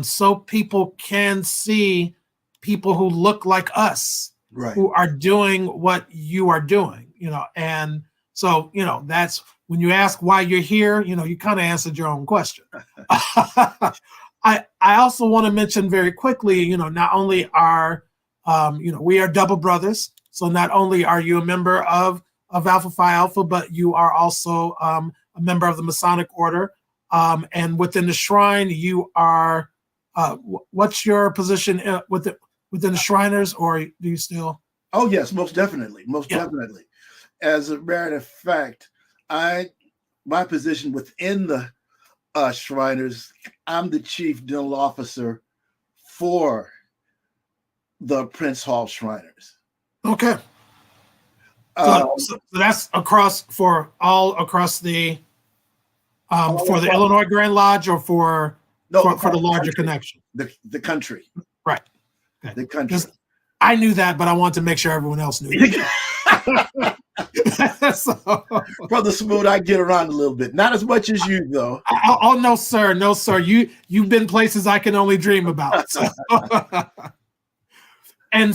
so people can see people who look like us, Right. who are doing what you are doing, and so that's when you ask why you're here, you kind of answered your own question. I also want to mention very quickly, not only are we are double brothers, so not only are you a member of Alpha Phi Alpha, but you are also a member of the Masonic Order, and within the Shrine, you are. What's your position within the Shriners, or do you still? Oh yes, most definitely, definitely. As a matter of fact, my position within the Shriners, I'm the chief dental officer for the Prince Hall Shriners. Okay. So that's across the for the Illinois Grand Lodge, or for the larger connection. The country. Right. Okay. The country. I knew that, but I wanted to make sure everyone else knew. So, Brother Smooth, I get around a little bit. Not as much as you, though. Oh no, sir. No, sir. You've been places I can only dream about. So. And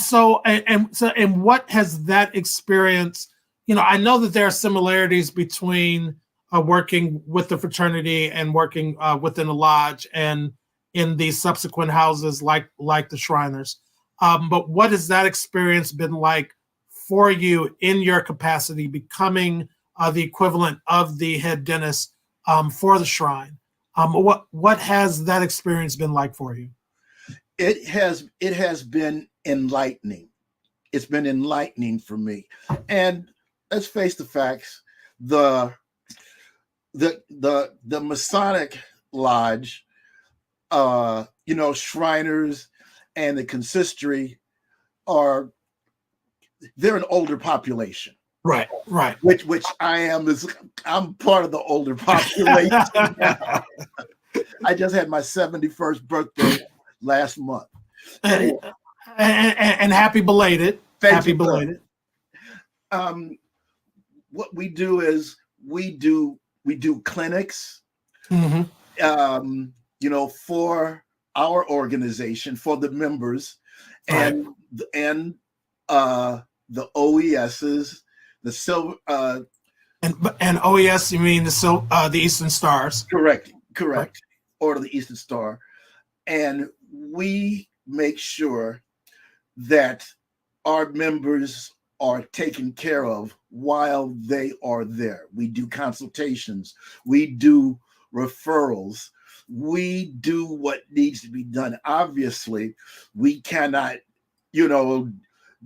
what has that experience? I know that there are similarities between working with the fraternity and working within the lodge and in the subsequent houses like the Shriners. But what has that experience been like for you in your capacity, becoming the equivalent of the head dentist for the Shrine? What has that experience been like for you? It has been enlightening. It's been enlightening for me. And let's face the facts: the Masonic Lodge, Shriners, and the consistory they're an older population. Right. Which I am. I'm part of the older population. I just had my 71st birthday last month. And happy belated. Happy belated. What we do is we do clinics, Mm-hmm. For our organization, for the members, and the OESs, the silver. And OES, you mean the Eastern Stars? Correct. Right. Order of the Eastern Star, and we make sure that our members are taken care of while they are there. We do consultations. We do referrals. We do what needs to be done. Obviously, we cannot,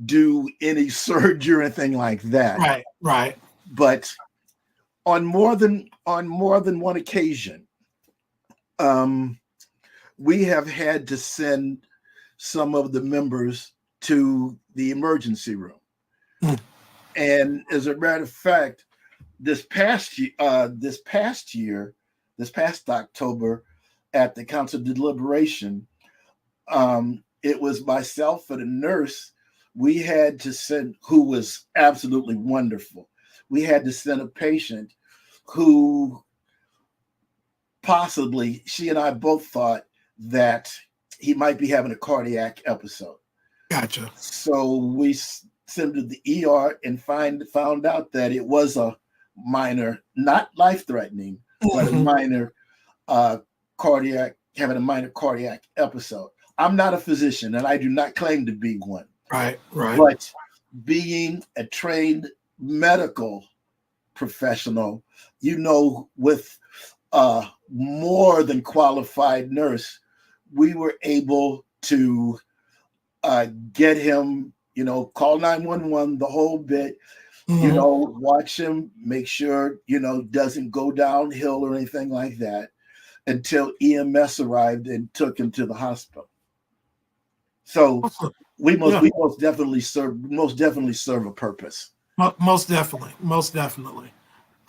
do any surgery or anything like that. Right. But on more than one occasion, we have had to send some of the members to the emergency room. And as a matter of fact, this past October, at the council deliberation, it was myself and a nurse. We had to send, who was absolutely wonderful. We had to send a patient who possibly, she and I both thought that he might be having a cardiac episode. Gotcha. So we sent him to the ER and found out that it was a minor, not life-threatening, but a minor having a minor cardiac episode. I'm not a physician, and I do not claim to be one. Right. But being a trained medical professional. With more than qualified nurse, we were able to get him, call 911, the whole bit, watch him, make sure, doesn't go downhill or anything like that until EMS arrived and took him to the hospital. So we most definitely serve a purpose. Most definitely.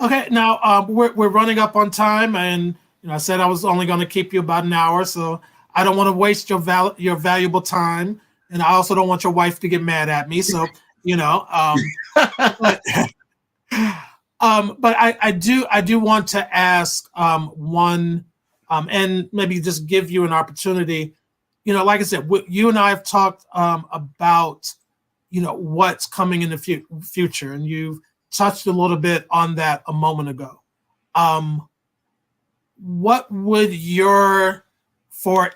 Okay, now we're running up on time, and I said I was only going to keep you about an hour, so I don't want to waste your valuable time, and I also don't want your wife to get mad at me. So but I do want to ask one, and maybe just give you an opportunity. Like I said, you and I have talked about what's coming in the future, and you've touched a little bit on that a moment ago. What would for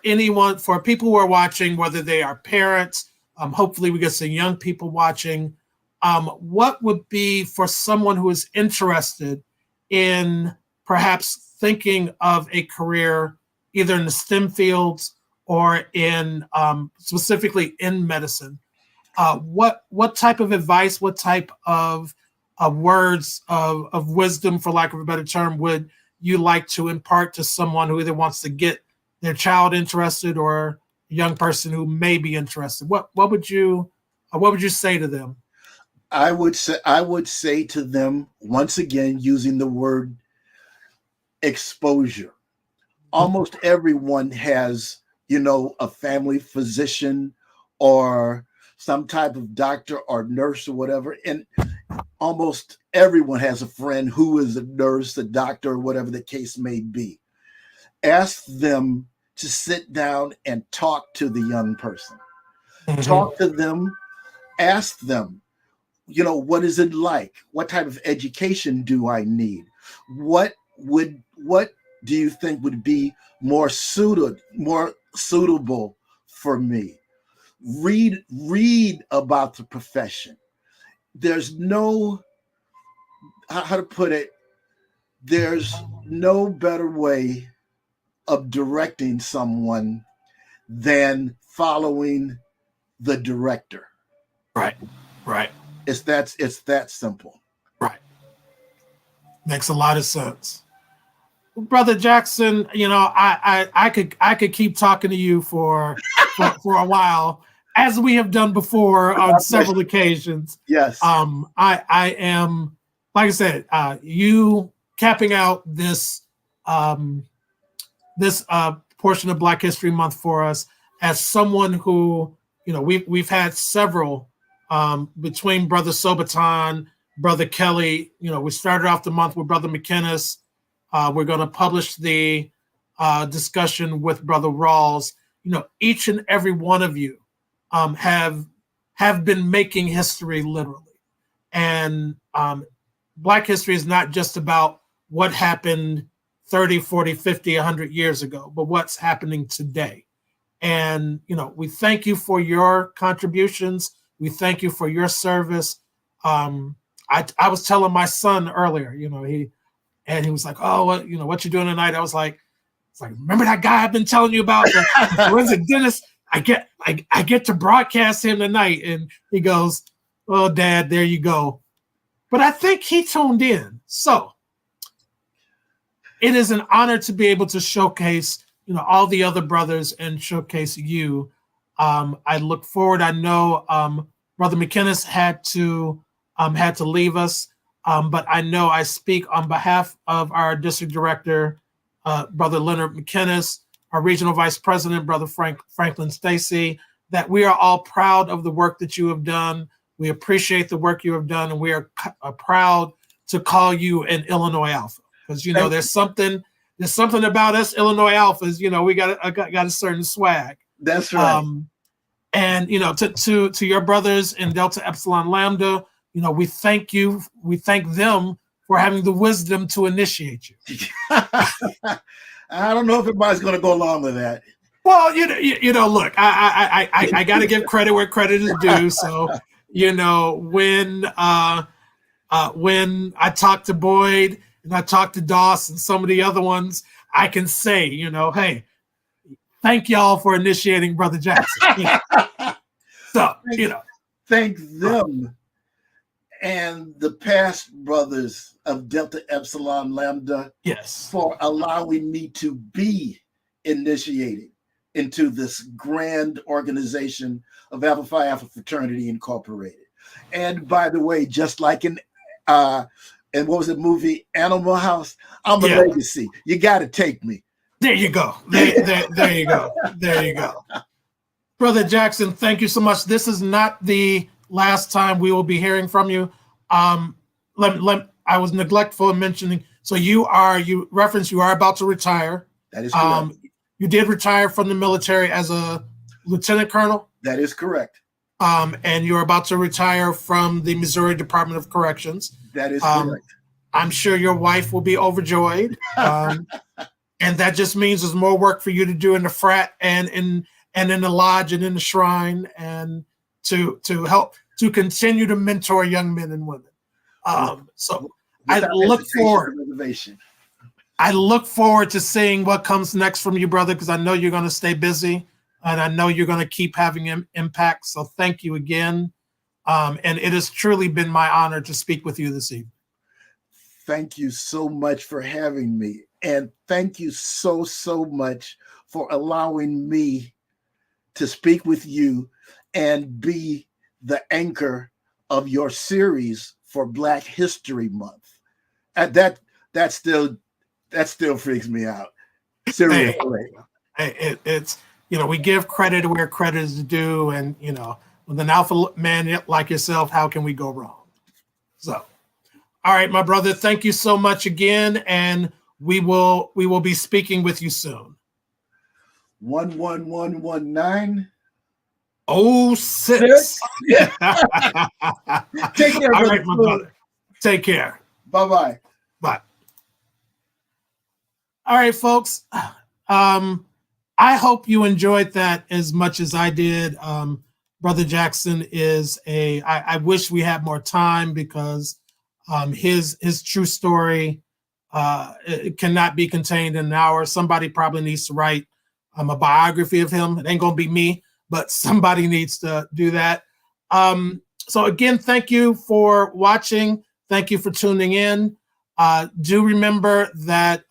people who are watching, whether they are parents, hopefully we get some young people watching, what would be for someone who is interested in perhaps thinking of a career either in the STEM fields or in specifically in medicine? What type of advice, what type of words of wisdom, for lack of a better term, would you like to impart to someone who either wants to get their child interested or a young person who may be interested? What would you say to them? I would say to them, once again, using the word exposure. Almost everyone has, a family physician or some type of doctor or nurse or whatever. And almost everyone has a friend who is a nurse, a doctor, or whatever the case may be. Ask them to sit down and talk to the young person. Mm-hmm. Talk to them. Ask them, what is it like? What type of education do I need? What do you think would be more suitable for me? Read about the profession. There's no, how to put it, there's no better way of directing someone than following the director. Right. It's that simple. Right. Makes a lot of sense. Brother Jackson, I could keep talking to you for a while, as we have done before on several occasions. Yes. I am, like I said, you capping out this portion of Black History Month for us as someone who, we've had several between Brother Sobaton, Brother Kelly. We started off the month with Brother McInnes. We're going to publish the discussion with Brother Rawls. Each and every one of you have been making history literally. And Black history is not just about what happened 30, 40, 50, 100 years ago, but what's happening today. And, we thank you for your contributions. We thank you for your service. I was telling my son earlier, he was like, "Oh, what you doing tonight?" I was like, remember that guy I've been telling you about, the forensic dentist? I get to broadcast him tonight. And he goes, "Oh, Dad, there you go." But I think he tuned in. So it is an honor to be able to showcase, all the other brothers and showcase you. I look forward. I know Brother McInnes had to leave us, but I know I speak on behalf of our district director, Brother Leonard McInnes, our regional vice president, Brother Franklin Stacy, that we are all proud of the work that you have done. We appreciate the work you have done, and we are proud to call you an Illinois Alpha, because there's something about us Illinois Alphas. We got a certain swag. That's right. And to your brothers in Delta Epsilon Lambda, we thank you. We thank them for having the wisdom to initiate you. I don't know if everybody's going to go along with that. Well, look, I got to give credit where credit is due. So, when when I talk to Boyd and I talk to Doss and some of the other ones, I can say, hey, thank y'all for initiating Brother Jackson. So, Thank them and the past brothers of Delta Epsilon Lambda, yes, for allowing me to be initiated into this grand organization of Alpha Phi Alpha Fraternity Incorporated. And by the way, just like in and what was the movie Animal House, I'm a legacy. You got to take me. There you go. There you go. There you go. Brother Jackson, thank you so much. This is not the last time we will be hearing from you. I was neglectful in mentioning. So you are about to retire. That is correct. You did retire from the military as a lieutenant colonel. That is correct. And you're about to retire from the Missouri Department of Corrections. That is correct. I'm sure your wife will be overjoyed. And that just means there's more work for you to do in the frat and in the lodge and in the shrine, and to help to continue to mentor young men and women. So I look forward to seeing what comes next from you, brother, because I know you're going to stay busy and I know you're going to keep having impact. So thank you again. And it has truly been my honor to speak with you this evening. Thank you so much for having me. And thank you so much for allowing me to speak with you and be the anchor of your series for Black History Month. That still freaks me out. Seriously. It's we give credit where credit is due, and with an alpha man like yourself, how can we go wrong? So, all right, my brother, thank you so much again, and we will be speaking with you soon. 11119. 06. Yeah. Take care, all right, my brother. Take care. Bye-bye. Bye. All right, folks. I hope you enjoyed that as much as I did. Brother Jackson is I wish we had more time, because his true story it cannot be contained in an hour. Somebody probably needs to write a biography of him. It ain't gonna be me, but somebody needs to do that. So again, thank you for watching. Thank you for tuning in. Do remember that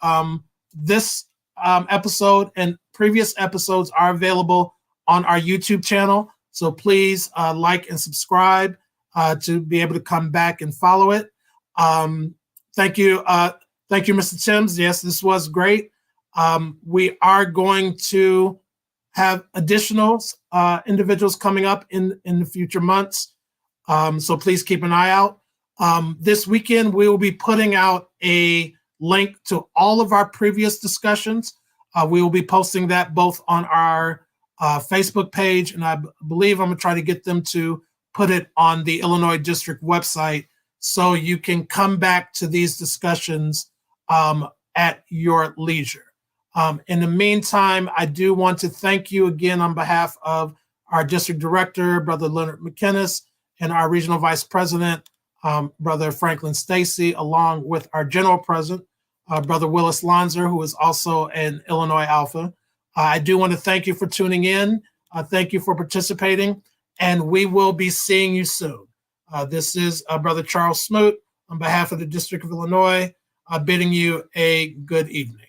this episode and previous episodes are available on our YouTube channel. So please like and subscribe to be able to come back and follow it. Thank you. Thank you, Mr. Timms. Yes, this was great. We are going to have additional individuals coming up in the future months. So please keep an eye out. This weekend, we will be putting out a link to all of our previous discussions. We will be posting that both on our Facebook page, and I believe I'm going to try to get them to put it on the Illinois District website, so you can come back to these discussions at your leisure. In the meantime, I do want to thank you again on behalf of our district director, Brother Leonard McInnes, and our regional vice president, Brother Franklin Stacy, along with our general president, Brother Willis Lonzer, who is also an Illinois Alpha. I do want to thank you for tuning in. Thank you for participating, and we will be seeing you soon. This is Brother Charles Smoot on behalf of the District of Illinois, bidding you a good evening.